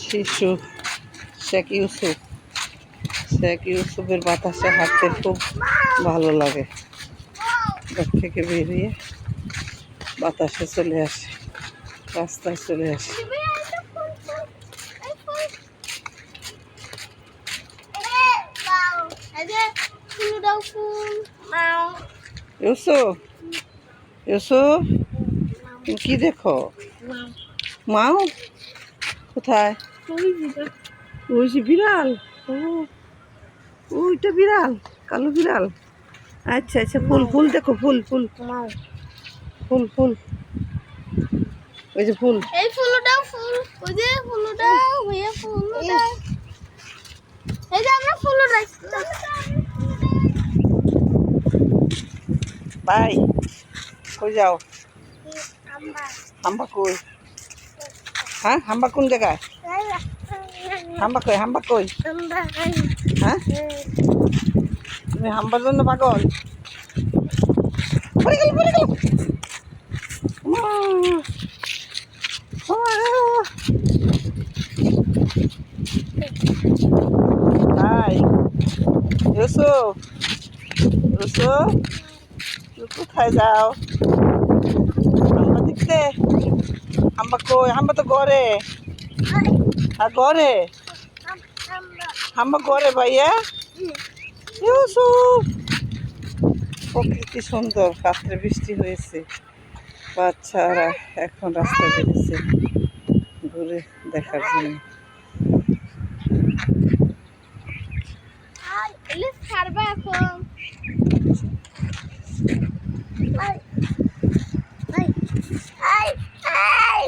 শিশু শেখ ইউসুফের বাতাসে হাঁটতে খুব ভালো লাগে। ঘর থেকে বেরিয়ে বাতাসে চলে আসে, রাস্তায় চলে আসে। ইউসুফ, ইউসুফ, তুমি কি দেখো? মাও কোথায়? ওই যে বিড়াল। ও, ওইটা বিড়াল, কালো বিড়াল। আচ্ছা আচ্ছা, ফুল ফুল দেখো, ফুল ফুল ফুল ফুল, ওই যে ফুল। এই ফুলটাও ফুল, ওই যে ফুলটাও ভাইয়া ফুলটা, এই যে আমরা ফুলটা ভাই কই যাও? হাম্বা কই? হ্যাঁ, হাম্বা কোন জায়গায়? হাম্বা কই? হাম্বা কই? হ্যাঁ, তুমি হাম্বার জন্য পাগল? পড়ে গেল, পড়ে গেল। হাই ইউসুফ, ইউসুফ, তুমি কোথায় যাও? হাম্বা দেখতে? হাম্বা কই? হাম্বা তো ঘরে। আর ঘরে? হাম্বা ঘরে ভাইয়া। ইউসুফ, প্রকৃতি সুন্দর, রাত্রে বৃষ্টি হয়েছে, বাচ্চারা এখন রাস্তায় বেরিয়েছে ঘুরে দেখার জন্য। ছাড়বা এখন। I I I I